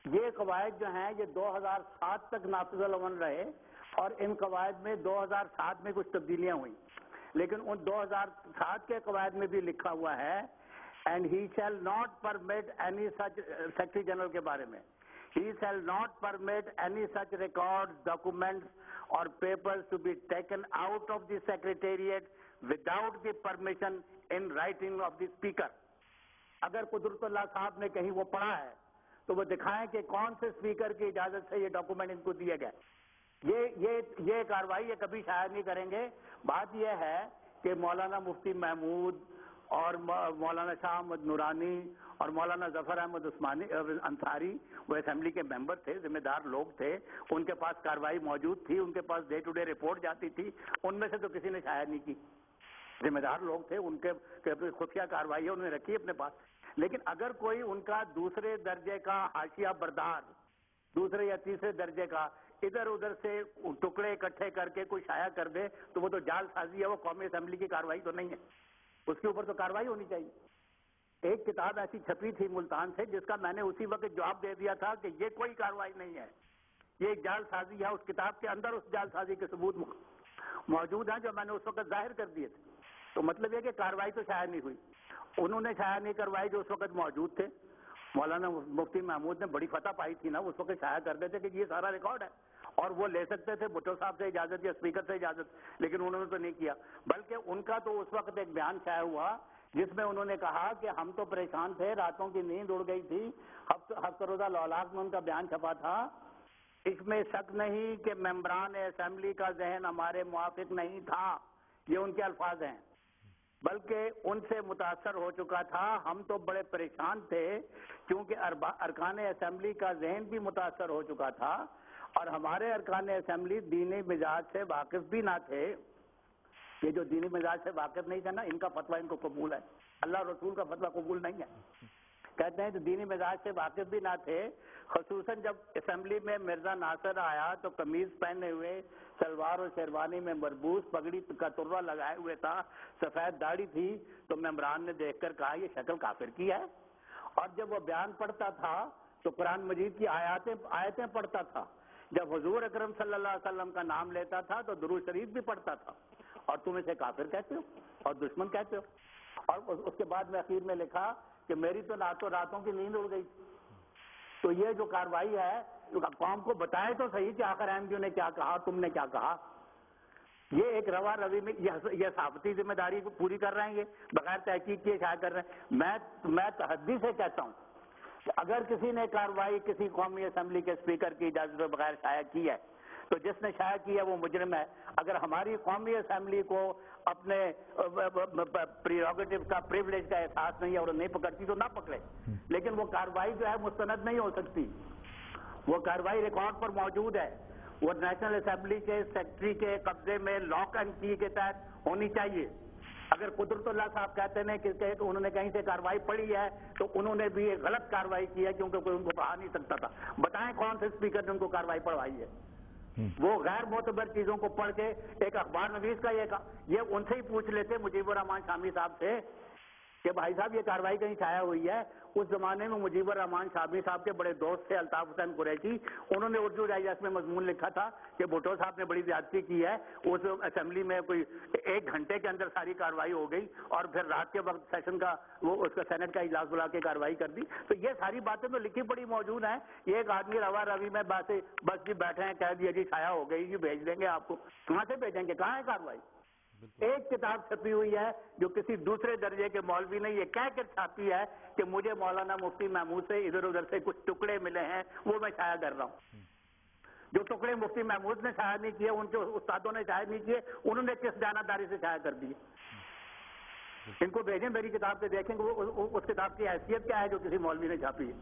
یہ قواعد جو ہیں یہ 2007 تک نافذ العمل رہے اور ان قواعد میں 2007 میں کچھ تبدیلیاں ہوئیں، لیکن ان 2007 کے قواعد میں بھی لکھا ہوا ہے and he shall not permit any such, secretary general کے بارے میں، he shall not permit any such record documents اور papers to be taken out of the secretariat without the permission in writing of the speaker. اگر قدرت اللہ صاحب نے کہیں وہ پڑھا ہے تو وہ دکھائیں کہ کون سے اسپیکر کی اجازت سے یہ ڈاکومنٹ ان کو دیے گئے۔ یہ کارروائی یہ کبھی شاید نہیں کریں گے۔ بات یہ ہے کہ مولانا مفتی محمود اور مولانا شاہ احمد نورانی اور مولانا ظفر احمد عثمانی انصاری وہ اسمبلی کے ممبر تھے، ذمہ دار لوگ تھے، ان کے پاس کارروائی موجود تھی، ان کے پاس ڈے ٹو ڈے رپورٹ جاتی تھی، ان میں سے تو کسی نے شاید نہیں کی۔ ذمہ دار لوگ تھے، ان کے خفیہ کارروائی انہوں نے رکھی اپنے پاس۔ لیکن اگر کوئی ان کا دوسرے درجے کا حاشیہ بردار، دوسرے یا تیسرے درجے کا ادھر ادھر سے ٹکڑے اکٹھے کر کے کوئی شائع کر دے تو وہ تو جعل سازی ہے، وہ قومی اسمبلی کی کارروائی تو نہیں ہے، اس کے اوپر تو کارروائی ہونی چاہیے۔ ایک کتاب ایسی چھپی تھی ملتان سے جس کا میں نے اسی وقت جواب دے دیا تھا کہ یہ کوئی کارروائی نہیں ہے، یہ ایک جعل سازی ہے۔ اس کتاب کے اندر اس جعل سازی کے ثبوت موجود ہیں جو میں نے اس وقت ظاہر کر دیے تھے۔ تو مطلب یہ کہ کارروائی تو شائع نہیں ہوئی، انہوں نے شائع نہیں کروائی جو اس وقت موجود تھے۔ مولانا مفتی محمود نے بڑی فتح پائی تھی نا، اس وقت شائع کر دیتے کہ یہ سارا ریکارڈ ہے اور وہ لے سکتے تھے بھٹو صاحب سے اجازت یا اسپیکر سے اجازت، لیکن انہوں نے تو نہیں کیا۔ بلکہ ان کا تو اس وقت ایک بیان شائع ہوا جس میں انہوں نے کہا کہ ہم تو پریشان تھے، راتوں کی نیند اڑ گئی تھی۔ ہفتہ روزہ لولاک میں ان کا بیان چھپا تھا، اس میں شک نہیں کہ ممبران اسمبلی کا ذہن ہمارے موافق نہیں تھا، یہ ان کے الفاظ ہیں، بلکہ ان سے متاثر ہو چکا تھا۔ ہم تو بڑے پریشان تھے کیونکہ ارکان اسمبلی کا ذہن بھی متاثر ہو چکا تھا اور ہمارے ارکان اسمبلی دینی مزاج سے واقف بھی نہ تھے۔ یہ جو دینی مزاج سے واقف نہیں تھے نا، ان کا فتویٰ ان کو قبول ہے، اللہ رسول کا فتویٰ قبول نہیں ہے۔ کہتے ہیں کہ دینی مزاج سے واقف بھی نہ تھے، خصوصاً جب اسمبلی میں مرزا ناصر آیا تو قمیض پہنے ہوئے، سلوار اور شیروانی میں مربوط، پگڑی کا ترا لگائے ہوئے تھا، سفید داڑھی تھی، تو ممبران نے دیکھ کر کہا یہ شکل کافر کی ہے۔ اور جب وہ بیان پڑھتا تھا تو قرآن مجید کی آیتیں پڑھتا تھا، جب حضور اکرم صلی اللہ علیہ وسلم کا نام لیتا تھا تو درود شریف بھی پڑھتا تھا، اور تم اسے کافر کہتے ہو اور دشمن کہتے ہو۔ اور اس کے بعد میں اخیر میں لکھا کہ میری تو راتوں کی نیند اڑ گئی۔ تو یہ جو کارروائی ہے قوم کو بتائے تو صحیح کہ آخر احمدیوں نے کیا کہا، تم نے کیا کہا۔ یہ ایک روا روی میں یہ صحافتی ذمہ داری پوری کر رہے ہیں، یہ بغیر تحقیق کیے شائع کر رہے ہیں۔ میں تحدی سے کہتا ہوں کہ اگر کسی نے کارروائی کسی قومی اسمبلی کے اسپیکر کی اجازت کے بغیر شائع کی ہے تو جس نے شائع کیا وہ مجرم ہے۔ اگر ہماری قومی اسمبلی کو اپنے پریروگیٹو کا پریولیج کا احساس نہیں ہے اور نہیں پکڑتی تو نہ پکڑے، لیکن وہ کارروائی جو ہے مستند نہیں ہو سکتی، وہ کارروائی ریکارڈ پر موجود ہے، وہ نیشنل اسمبلی کے سیکرٹری کے قبضے میں لاک اینڈ کی کے تحت ہونی چاہیے۔ اگر قدرت اللہ صاحب کہتے ہیں کہ انہوں نے کہیں سے کارروائی پڑھی ہے تو انہوں نے بھی ایک غلط کارروائی کی ہے، کیونکہ کوئی ان کو پڑھا نہیں سکتا تھا۔ بتائیں کون سے اسپیکر نے ان کو کارروائی پڑھوائی ہے؟ وہ غیر معتبر چیزوں کو پڑھ کے ایک اخبار نویس کا یہ ان سے ہی پوچھ لیتے مجیب الرحمان شامی صاحب سے کہ بھائی صاحب یہ کارروائی کہیں شائع ہوئی ہے۔ اس زمانے میں مجیب الرحمان شامی صاحب کے بڑے دوست تھے الطاف حسین قریشی، انہوں نے اردو ڈائجسٹ میں مضمون لکھا تھا کہ بھٹو صاحب نے بڑی زیادتی کی ہے، اس اسمبلی میں کوئی 1 گھنٹے کے اندر ساری کارروائی ہو گئی اور پھر رات کے وقت سیشن کا اس کا سینٹ کا اجلاس بلا کے کارروائی کر دی۔ تو یہ ساری باتیں تو لکھی پڑی موجود ہیں۔ یہ ایک آدمی روا روی میں بس جی بیٹھے ہیں، کہہ دیا جی شائع ہو گئی جی بھیج دیں گے آپ کو، کہاں سے بھیجیں گے؟ کہاں ہے کارروائی؟ ایک کتاب چھپی ہوئی ہے جو کسی دوسرے درجے کے مولوی نے یہ کہہ کر چھاپی ہے کہ مجھے مولانا مفتی محمود سے ادھر ادھر سے کچھ ٹکڑے ملے ہیں، وہ میں شائع کر رہا ہوں۔ جو ٹکڑے مفتی محمود نے شائع نہیں کیے، ان کے استادوں نے شائع نہیں کیے، انہوں نے کس دیانتداری سے شائع کر دیے؟ ان کو بھیجیں میری کتاب سے، دیکھیں گے اس کتاب کی حیثیت کیا ہے جو کسی مولوی نے چھاپی ہے۔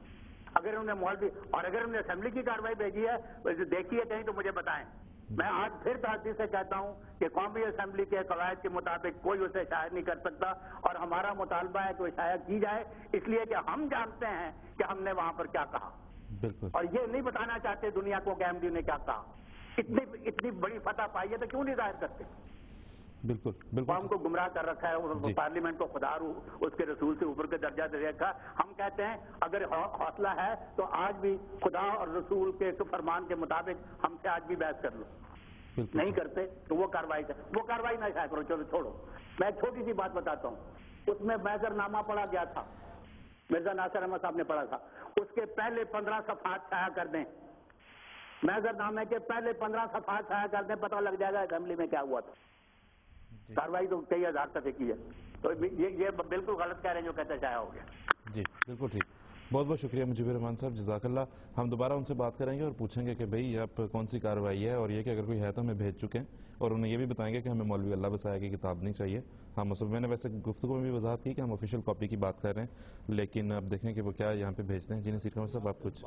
اگر انہوں نے مولوی اور اگر انہوں نے اسمبلی کی کارروائی بھیجی ہے دیکھی ہے کہیں تو مجھے بتائیں۔ میں آج پھر تعزیز سے کہتا ہوں کہ قومی اسمبلی کے قواعد کے مطابق کوئی اسے شائع نہیں کر سکتا، اور ہمارا مطالبہ ہے کہ وہ شائع کی جائے، اس لیے کہ ہم جانتے ہیں کہ ہم نے وہاں پر کیا کہا، اور یہ نہیں بتانا چاہتے دنیا کو کہ احمدیوں نے کیا کہا۔ اتنی بڑی فتح پائی ہے تو کیوں نہیں ظاہر کرتے؟ بالکل قوم بالکل کو گمراہ کر رکھا ہے, پارلیمنٹ کو خدا اس کے رسول سے اوپر کے درجہ دے رکھا. ہم کہتے ہیں اگر حوصلہ ہے تو آج بھی خدا اور رسول کے فرمان کے مطابق ہم سے آج بھی بحث کر لو. نہیں کرتے تو وہ کاروائی نہ کیا کرو, چلو چھوڑو. میں ایک چھوٹی سی بات بتاتا ہوں. اس میں محضر نامہ پڑھا گیا تھا, مرزا ناصر احمد صاحب نے پڑھا تھا, اس کے پہلے 15 صفحات شائع کر دیں. محضر نامے کے پہلے 15 صفحات شائع کر دیں, پتہ لگ جائے گا اسمبلی میں کیا ہوا تھا. کاروائی تو کئی ہزار صفحے کی ہے. تو یہ بالکل غلط کہہ رہے ہیں جو کہتے شائع ہو گیا. جی بالکل ٹھیک. بہت بہت شکریہ مجیب الرحمان صاحب, جزاک اللہ. ہم دوبارہ ان سے بات کریں گے اور پوچھیں گے کہ بھئی آپ کون سی کارروائی ہے, اور یہ کہ اگر کوئی ہے تو ہمیں بھیج چکے ہیں, اور انہیں یہ بھی بتائیں گے کہ ہمیں مولوی اللہ وسائے کی کتاب نہیں چاہیے. ہم میں نے ویسے گفتگو میں بھی وضاحت کی کہ ہم آفیشیل کاپی کی بات کر رہے ہیں, لیکن اب دیکھیں کہ وہ کیا یہاں پہ بھیجتے ہیں. جی نصیر قمر صاحب, آپ کچھ